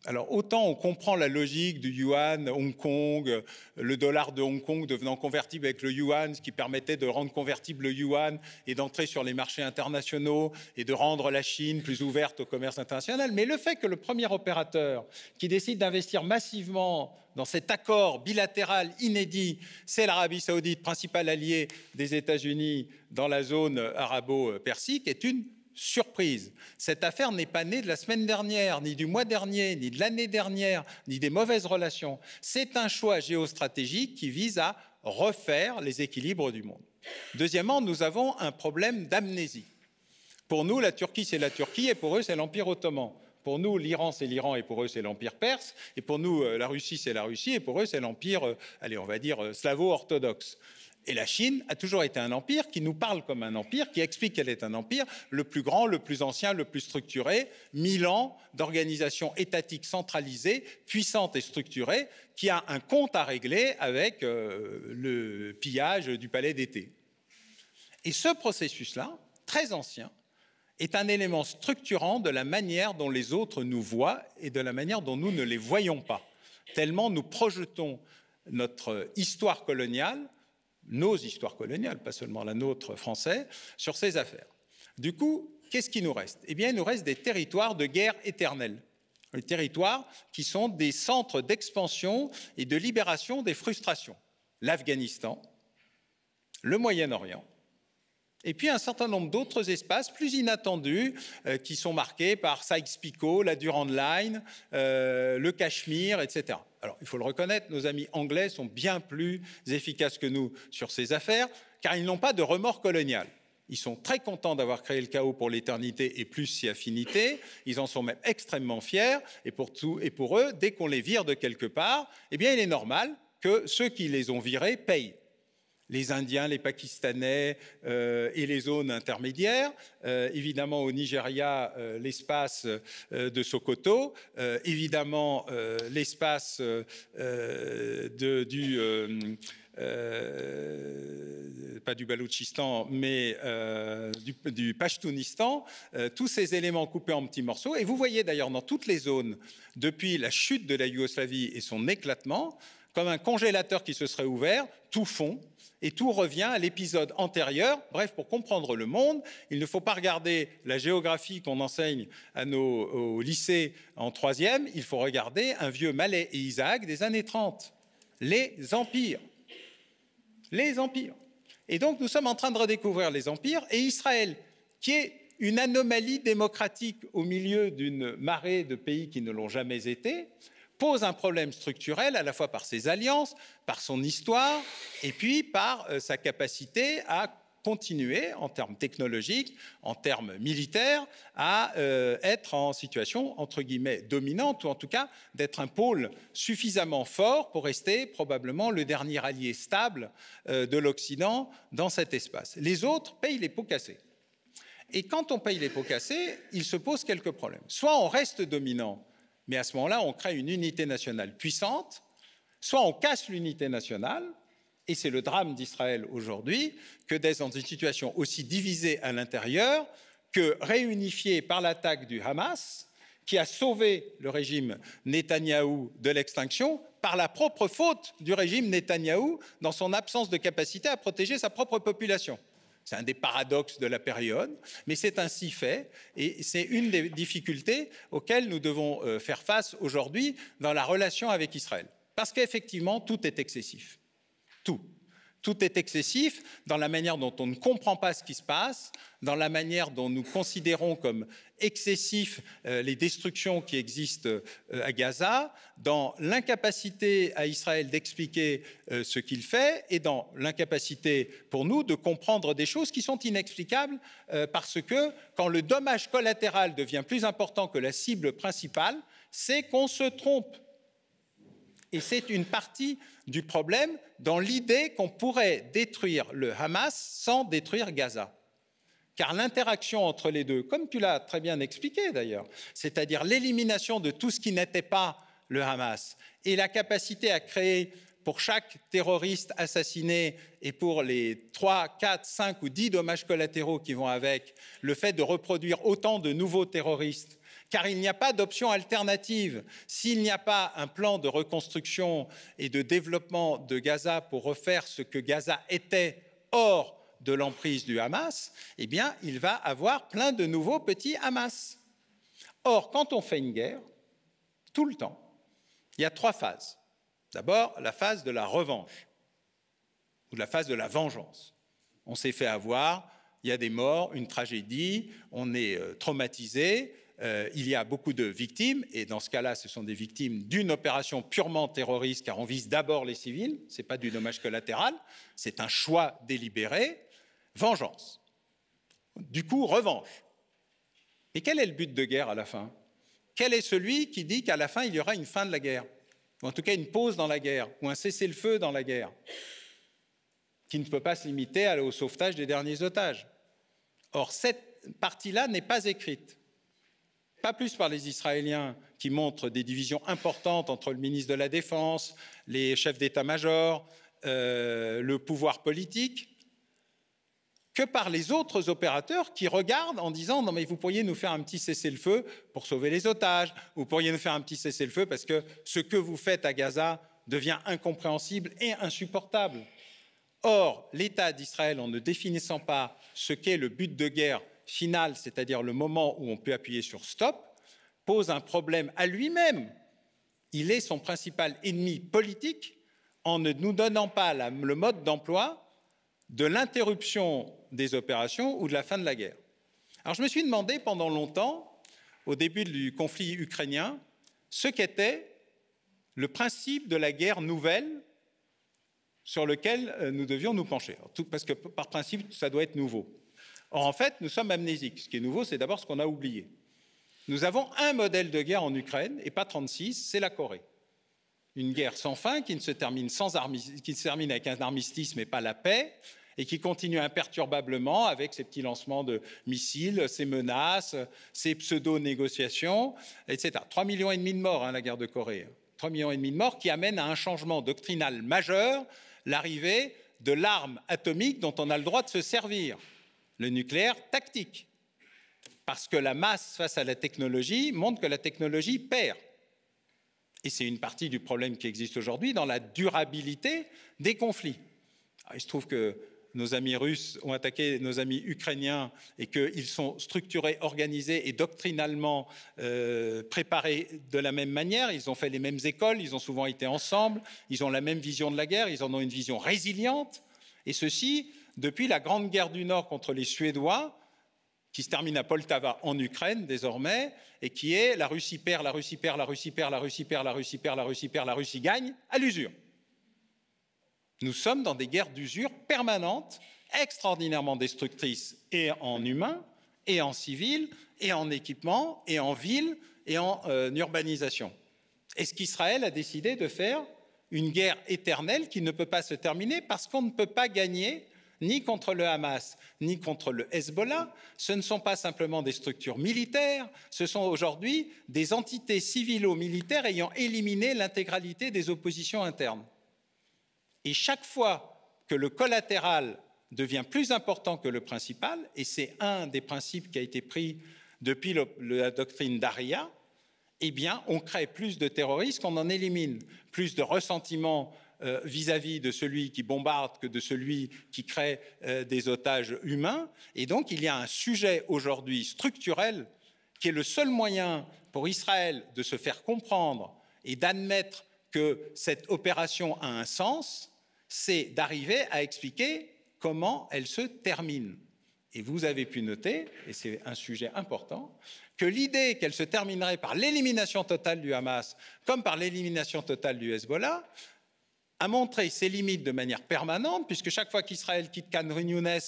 Speaker 1: Alors, autant on comprend la logique du yuan, Hong Kong, le dollar de Hong Kong devenant convertible avec le yuan, ce qui permettait de rendre convertible le yuan et d'entrer sur les marchés internationaux et de rendre la Chine plus ouverte au commerce international. Mais le fait que le premier opérateur qui décide d'investir massivement dans cet accord bilatéral inédit, c'est l'Arabie saoudite, principal allié des États-Unis dans la zone arabo-persique, est une surprise. Cette affaire n'est pas née de la semaine dernière, ni du mois dernier, ni de l'année dernière, ni des mauvaises relations. C'est un choix géostratégique qui vise à refaire les équilibres du monde. Deuxièmement, nous avons un problème d'amnésie. Pour nous, la Turquie, c'est la Turquie, et pour eux, c'est l'Empire ottoman. Pour nous, l'Iran, c'est l'Iran, et pour eux, c'est l'Empire perse. Et pour nous, la Russie, c'est la Russie, et pour eux, c'est l'Empire, allez, on va dire, slavo-orthodoxe. Et la Chine a toujours été un empire qui nous parle comme un empire, qui explique qu'elle est un empire, le plus grand, le plus ancien, le plus structuré, 1000 ans d'organisation étatique centralisée, puissante et structurée, qui a un compte à régler avec le pillage du palais d'été. Et ce processus-là, très ancien, est un élément structurant de la manière dont les autres nous voient et de la manière dont nous ne les voyons pas, tellement nous projetons notre histoire coloniale, nos histoires coloniales, pas seulement la nôtre français, sur ces affaires. Du coup, qu'est-ce qui nous reste? Eh bien, il nous reste des territoires de guerre éternelle. les territoires qui sont des centres d'expansion et de libération des frustrations. L'Afghanistan, le Moyen-Orient, et puis un certain nombre d'autres espaces plus inattendus qui sont marqués par Sykes-Picot, la Durand Line, le Cachemire, etc. Alors, il faut le reconnaître, nos amis anglais sont bien plus efficaces que nous sur ces affaires, car ils n'ont pas de remords colonial. Ils sont très contents d'avoir créé le chaos pour l'éternité et plus si affinité. Ils en sont même extrêmement fiers. Et pour eux, dès qu'on les vire de quelque part, eh bien, il est normal que ceux qui les ont virés payent. Les Indiens, les Pakistanais et les zones intermédiaires. Évidemment, au Nigeria, l'espace de Sokoto. Évidemment, l'espace pas du Baloutchistan, mais du Pashtunistan, tous ces éléments coupés en petits morceaux. Et vous voyez d'ailleurs dans toutes les zones, depuis la chute de la Yougoslavie et son éclatement, comme un congélateur qui se serait ouvert, tout fond, et tout revient à l'épisode antérieur. Bref, pour comprendre le monde, il ne faut pas regarder la géographie qu'on enseigne au lycée en 3e, il faut regarder un vieux Mallet et Isaac des années 30, les empires. Les empires. Et donc, nous sommes en train de redécouvrir les empires, et Israël, qui est une anomalie démocratique au milieu d'une marée de pays qui ne l'ont jamais été, pose un problème structurel à la fois par ses alliances, par son histoire, et puis par sa capacité à continuer en termes technologiques, en termes militaires, à être en situation, entre guillemets, dominante, ou en tout cas d'être un pôle suffisamment fort pour rester probablement le dernier allié stable de l'Occident dans cet espace. Les autres payent les pots cassés. Et quand on paye les pots cassés, il se pose quelques problèmes. Soit on reste dominant, mais à ce moment-là, on crée une unité nationale puissante, soit on casse l'unité nationale, et c'est le drame d'Israël aujourd'hui, que d'être dans une situation aussi divisée à l'intérieur que réunifiée par l'attaque du Hamas, qui a sauvé le régime Netanyahou de l'extinction par la propre faute du régime Netanyahou dans son absence de capacité à protéger sa propre population. C'est un des paradoxes de la période, mais c'est ainsi fait, et c'est une des difficultés auxquelles nous devons faire face aujourd'hui dans la relation avec Israël. Parce qu'effectivement, tout est excessif. Tout. Tout est excessif dans la manière dont on ne comprend pas ce qui se passe, dans la manière dont nous considérons comme excessifs les destructions qui existent à Gaza, dans l'incapacité à Israël d'expliquer ce qu'il fait et dans l'incapacité pour nous de comprendre des choses qui sont inexplicables parce que quand le dommage collatéral devient plus important que la cible principale, c'est qu'on se trompe. Et c'est une partie du problème dans l'idée qu'on pourrait détruire le Hamas sans détruire Gaza. Car l'interaction entre les deux, comme tu l'as très bien expliqué d'ailleurs, c'est-à-dire l'élimination de tout ce qui n'était pas le Hamas et la capacité à créer pour chaque terroriste assassiné et pour les 3, 4, 5 ou 10 dommages collatéraux qui vont avec, le fait de reproduire autant de nouveaux terroristes, car il n'y a pas d'option alternative. S'il n'y a pas un plan de reconstruction et de développement de Gaza pour refaire ce que Gaza était hors de l'emprise du Hamas, eh bien, il va avoir plein de nouveaux petits Hamas. Or, quand on fait une guerre, tout le temps, il y a 3 phases. D'abord, la phase de la revanche, ou la phase de la vengeance. On s'est fait avoir, il y a des morts, une tragédie, on est traumatisé, il y a beaucoup de victimes, et dans ce cas-là, ce sont des victimes d'une opération purement terroriste, car on vise d'abord les civils, ce n'est pas du dommage collatéral, c'est un choix délibéré. Vengeance. Du coup, revanche. Et quel est le but de guerre à la fin? Quel est celui qui dit qu'à la fin, il y aura une fin de la guerre? Ou en tout cas une pause dans la guerre, ou un cessez-le-feu dans la guerre, qui ne peut pas se limiter au sauvetage des derniers otages. Or, cette partie-là n'est pas écrite. Pas plus par les Israéliens qui montrent des divisions importantes entre le ministre de la Défense, les chefs d'état-major, le pouvoir politique, que par les autres opérateurs qui regardent en disant « Non mais vous pourriez nous faire un petit cessez-le-feu pour sauver les otages, vous pourriez nous faire un petit cessez-le-feu parce que ce que vous faites à Gaza devient incompréhensible et insupportable. » Or, l'État d'Israël, en ne définissant pas ce qu'est le but de guerre final, c'est-à-dire le moment où on peut appuyer sur « stop », pose un problème à lui-même. Il est son principal ennemi politique en ne nous donnant pas le mode d'emploi de l'interruption des opérations ou de la fin de la guerre. Alors je me suis demandé pendant longtemps, au début du conflit ukrainien, ce qu'était le principe de la guerre nouvelle sur lequel nous devions nous pencher. Parce que par principe, ça doit être nouveau. Or, en fait, nous sommes amnésiques. Ce qui est nouveau, c'est d'abord ce qu'on a oublié. Nous avons un modèle de guerre en Ukraine, et pas 36, c'est la Corée. Une guerre sans fin qui se termine avec un armistice, mais pas la paix, et qui continue imperturbablement avec ses petits lancements de missiles, ses menaces, ses pseudo-négociations, etc. 3,5 millions de morts, la guerre de Corée. 3,5 millions de morts qui amènent à un changement doctrinal majeur, l'arrivée de l'arme atomique dont on a le droit de se servir, le nucléaire tactique. Parce que la masse face à la technologie montre que la technologie perd. Et c'est une partie du problème qui existe aujourd'hui dans la durabilité des conflits. Alors, il se trouve que nos amis russes ont attaqué nos amis ukrainiens et qu'ils sont structurés, organisés et doctrinalement préparés de la même manière. Ils ont fait les mêmes écoles, ils ont souvent été ensemble, ils ont la même vision de la guerre, ils en ont une vision résiliente. Et ceci, depuis la Grande Guerre du Nord contre les Suédois, qui se termine à Poltava en Ukraine désormais, et qui est la Russie perd, la Russie perd, la Russie perd, la Russie perd, la Russie perd, la Russie perd, la Russie gagne, à l'usure. Nous sommes dans des guerres d'usure permanentes, extraordinairement destructrices, et en humains, et en civils, et en équipements, et en villes, et en urbanisation. Est-ce qu'Israël a décidé de faire une guerre éternelle qui ne peut pas se terminer parce qu'on ne peut pas gagner ni contre le Hamas, ni contre le Hezbollah? Ce ne sont pas simplement des structures militaires, ce sont aujourd'hui des entités civilo-militaires ayant éliminé l'intégralité des oppositions internes. Et chaque fois que le collatéral devient plus important que le principal, et c'est un des principes qui a été pris depuis la doctrine d'Aria, eh bien, on crée plus de terroristes qu'on en élimine, plus de ressentiment vis-à-vis de celui qui bombarde que de celui qui crée des otages humains. Et donc, il y a un sujet aujourd'hui structurel qui est le seul moyen pour Israël de se faire comprendre et d'admettre que cette opération a un sens, c'est d'arriver à expliquer comment elle se termine. Et vous avez pu noter, et c'est un sujet important, que l'idée qu'elle se terminerait par l'élimination totale du Hamas, comme par l'élimination totale du Hezbollah, a montré ses limites de manière permanente, puisque chaque fois qu'Israël quitte Khan Younes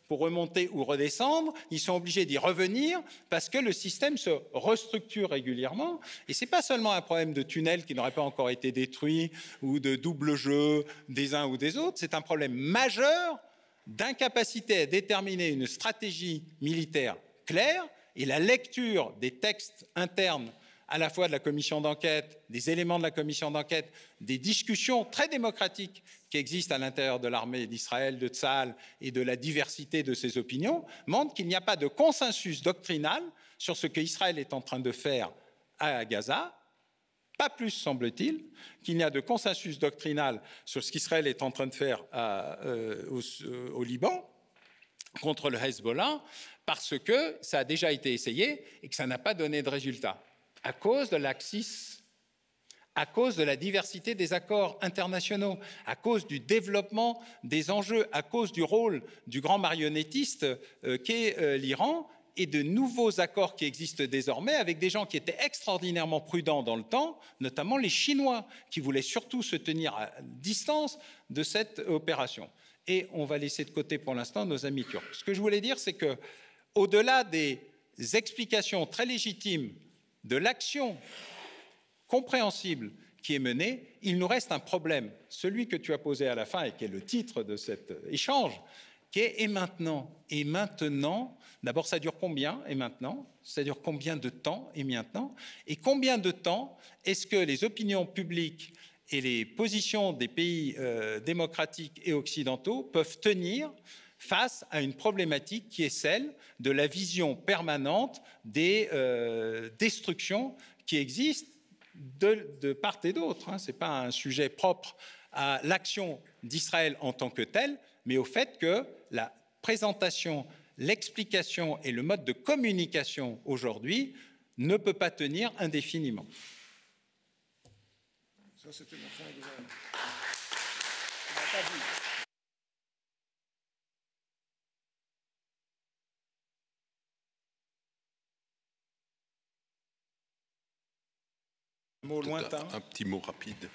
Speaker 1: pour remonter ou redescendre, ils sont obligés d'y revenir parce que le système se restructure régulièrement. Et ce n'est pas seulement un problème de tunnels qui n'auraient pas encore été détruits ou de double jeu des uns ou des autres, c'est un problème majeur d'incapacité à déterminer une stratégie militaire claire, et la lecture des textes internes à la fois de la commission d'enquête, des éléments de la commission d'enquête, des discussions très démocratiques qui existent à l'intérieur de l'armée d'Israël, de Tsahal et de la diversité de ses opinions, montrent qu'il n'y a pas de consensus doctrinal sur ce qu'Israël est en train de faire à Gaza, pas plus semble-t-il qu'il n'y a de consensus doctrinal sur ce qu'Israël est en train de faire au Liban contre le Hezbollah, parce que ça a déjà été essayé et que ça n'a pas donné de résultat. À cause de l'Axis, à cause de la diversité des accords internationaux, à cause du développement des enjeux, à cause du rôle du grand marionnettiste qu'est l'Iran, et de nouveaux accords qui existent désormais avec des gens qui étaient extraordinairement prudents dans le temps, notamment les Chinois, qui voulaient surtout se tenir à distance de cette opération. Et on va laisser de côté pour l'instant nos amis turcs. Ce que je voulais dire, c'est que, au-delà des explications très légitimes de l'action compréhensible qui est menée, il nous reste un problème, celui que tu as posé à la fin et qui est le titre de cet échange, qui est « et maintenant ?» Et maintenant, d'abord, ça dure combien et maintenant? Ça dure combien de temps et maintenant? Et combien de temps est-ce que les opinions publiques et les positions des pays démocratiques et occidentaux peuvent tenir face à une problématique qui est celle de la vision permanente des destructions qui existent de part et d'autre. Ce n'est pas un sujet propre à l'action d'Israël en tant que telle, mais au fait que la présentation, l'explication et le mode de communication aujourd'hui ne peut pas tenir indéfiniment.
Speaker 2: Ça, c'était la fin de la... On n'a pas vu.
Speaker 1: Lointain.
Speaker 3: Un petit mot rapide.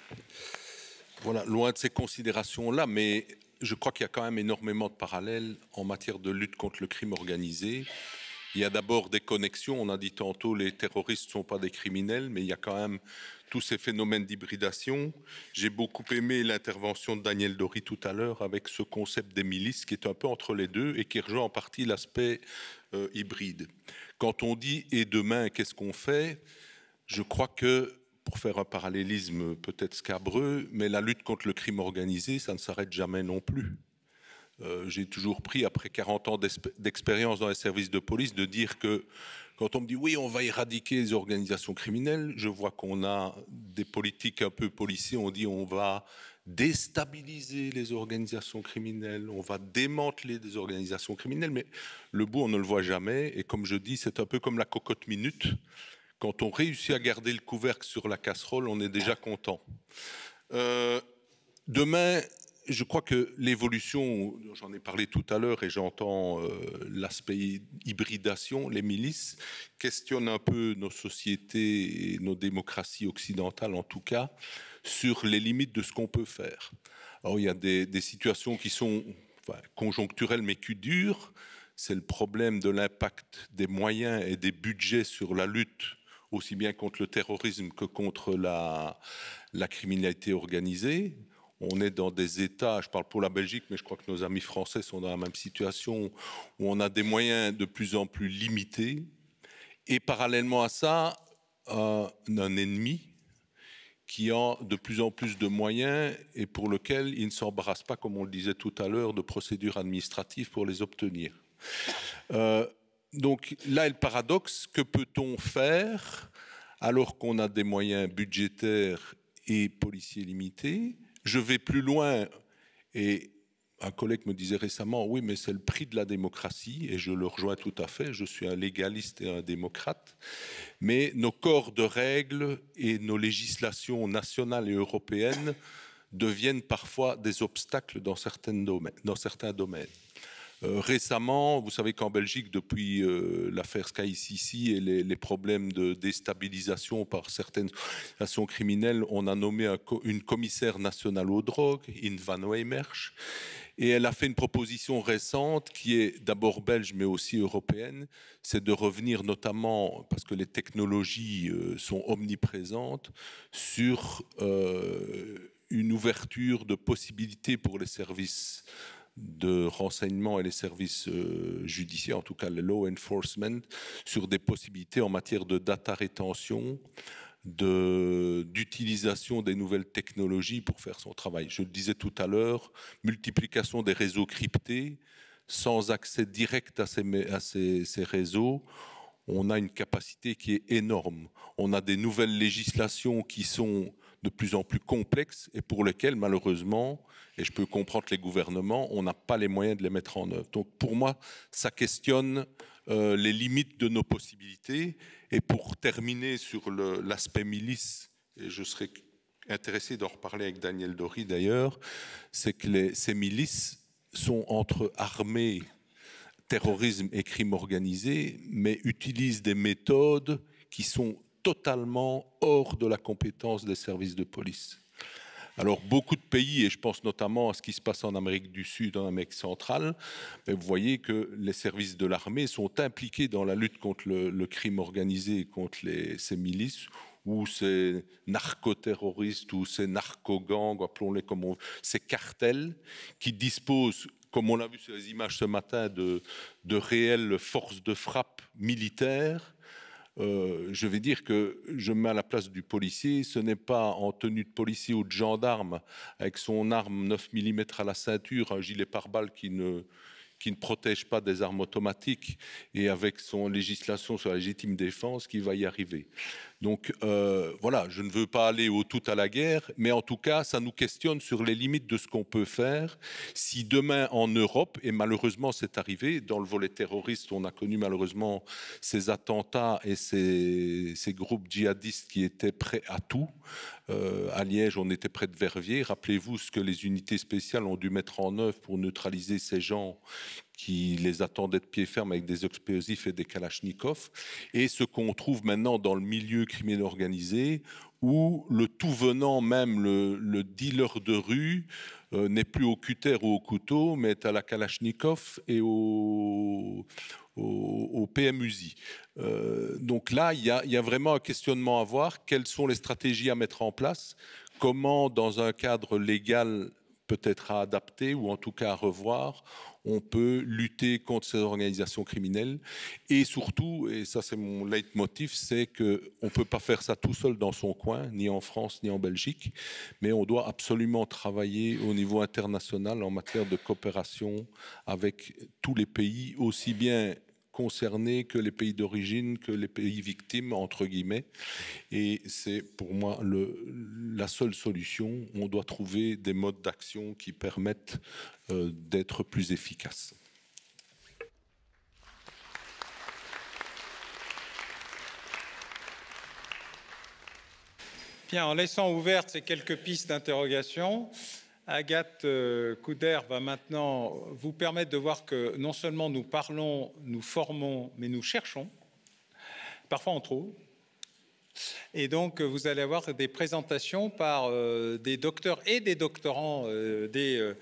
Speaker 3: Voilà, loin de ces considérations-là, mais je crois qu'il y a quand même énormément de parallèles en matière de lutte contre le crime organisé. Il y a d'abord des connexions. On a dit tantôt les terroristes ne sont pas des criminels, mais il y a quand même tous ces phénomènes d'hybridation. J'ai beaucoup aimé l'intervention de Daniel Dory tout à l'heure avec ce concept des milices qui est un peu entre les deux et qui rejoint en partie l'aspect hybride. Quand on dit « et demain, qu'est-ce qu'on fait ?» Je crois que, pour faire un parallélisme peut-être scabreux, mais la lutte contre le crime organisé, ça ne s'arrête jamais non plus. J'ai toujours pris, après 40 ans d'expérience dans les services de police, de dire que quand on me dit oui, on va éradiquer les organisations criminelles, je vois qu'on a des politiques un peu policiers, on dit on va déstabiliser les organisations criminelles, on va démanteler des organisations criminelles, mais le bout, on ne le voit jamais. Et comme je dis, c'est un peu comme la cocotte minute. Quand on réussit à garder le couvercle sur la casserole, on est déjà content. Demain, je crois que l'évolution, j'en ai parlé tout à l'heure et j'entends l'aspect hybridation, les milices, questionnent un peu nos sociétés et nos démocraties occidentales en tout cas, sur les limites de ce qu'on peut faire. Alors il y a des situations qui sont conjoncturelles mais qui durent. C'est le problème de l'impact des moyens et des budgets sur la lutte aussi bien contre le terrorisme que contre la criminalité organisée. On est dans des États, je parle pour la Belgique, mais je crois que nos amis français sont dans la même situation, où on a des moyens de plus en plus limités. Et parallèlement à ça, un ennemi qui a de plus en plus de moyens et pour lequel il ne s'embarrasse pas, comme on le disait tout à l'heure, de procédures administratives pour les obtenir. Donc là est le paradoxe, que peut-on faire alors qu'on a des moyens budgétaires et policiers limités? Je vais plus loin et un collègue me disait récemment, oui mais c'est le prix de la démocratie et je le rejoins tout à fait, je suis un légaliste et un démocrate, mais nos corps de règles et nos législations nationales et européennes deviennent parfois des obstacles dans certains domaines. Récemment, vous savez qu'en Belgique, depuis l'affaire Sky Sissi et les problèmes de déstabilisation par certaines actions criminelles, on a nommé une commissaire nationale aux drogues, In van Weimersch, et elle a fait une proposition récente qui est d'abord belge mais aussi européenne, c'est de revenir notamment, parce que les technologies sont omniprésentes, sur une ouverture de possibilités pour les services de renseignement et les services judiciaires, en tout cas le law enforcement, sur des possibilités en matière de data rétention, d'utilisation des nouvelles technologies pour faire son travail. Je le disais tout à l'heure, multiplication des réseaux cryptés, sans accès direct à ces réseaux, on a une capacité qui est énorme. On a des nouvelles législations qui sont de plus en plus complexes et pour lesquelles, malheureusement, et je peux comprendre les gouvernements, on n'a pas les moyens de les mettre en œuvre. Donc pour moi, ça questionne les limites de nos possibilités. Et pour terminer sur l'aspect milice, et je serais intéressé d'en reparler avec Daniel Dory d'ailleurs, c'est que ces milices sont entre armées, terrorisme et crime organisé, mais utilisent des méthodes qui sont totalement hors de la compétence des services de police. Alors beaucoup de pays, et je pense notamment à ce qui se passe en Amérique du Sud, en Amérique centrale, vous voyez que les services de l'armée sont impliqués dans la lutte contre le crime organisé, contre ces milices, ou ces narcoterroristes, ou ces narcogangs, appelons-les comme on veut, ces cartels qui disposent, comme on l'a vu sur les images ce matin, de réelles forces de frappe militaires. Je vais dire que je me mets à la place du policier, ce n'est pas en tenue de policier ou de gendarme avec son arme 9 mm à la ceinture, un gilet pare-balles qui qui ne protège pas des armes automatiques et avec son législation sur la légitime défense qui va y arriver. Donc voilà, je ne veux pas aller au tout à la guerre, mais en tout cas, ça nous questionne sur les limites de ce qu'on peut faire si demain en Europe, et malheureusement c'est arrivé, dans le volet terroriste, on a connu malheureusement ces attentats et ces groupes djihadistes qui étaient prêts à tout. À Liège, on était près de Verviers. Rappelez-vous ce que les unités spéciales ont dû mettre en œuvre pour neutraliser ces gens qui les attendaient de pied ferme avec des explosifs et des kalachnikovs, et ce qu'on trouve maintenant dans le milieu criminel organisé, où le tout venant, même le dealer de rue, n'est plus au cutter ou au couteau, mais est à la kalachnikov et au PMUSI. Donc là, il y a vraiment un questionnement à voir. Quelles sont les stratégies à mettre en place? Comment, dans un cadre légal, peut-être à adapter ou en tout cas à revoir, on peut lutter contre ces organisations criminelles. Et surtout, et ça c'est mon leitmotiv, c'est qu'on ne peut pas faire ça tout seul dans son coin, ni en France, ni en Belgique, mais on doit absolument travailler au niveau international en matière de coopération avec tous les pays, aussi bien concernés que les pays d'origine, que les pays victimes, entre guillemets. Et c'est pour moi la seule solution. On doit trouver des modes d'action qui permettent d'être plus efficaces.
Speaker 1: Bien, en laissant ouvertes ces quelques pistes d'interrogation, Agathe Couder va maintenant vous permettre de voir que non seulement nous parlons, nous formons, mais nous cherchons. Parfois on trouve. Et donc, vous allez avoir des présentations par des docteurs et des doctorants des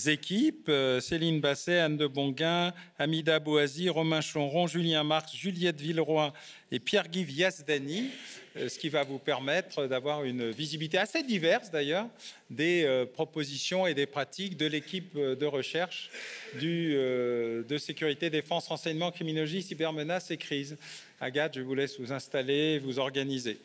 Speaker 1: équipes. Céline Basset, Anne de Bonguin, Hamida Bouazi, Romain Chonron, Julien Marx, Juliette Villeroy et Pierre-Guy Yazdani, ce qui va vous permettre d'avoir une visibilité assez diverse d'ailleurs des propositions et des pratiques de l'équipe de recherche de sécurité, défense, renseignement, criminologie, cybermenaces et crise. Agathe, je vous laisse vous installer et vous organiser.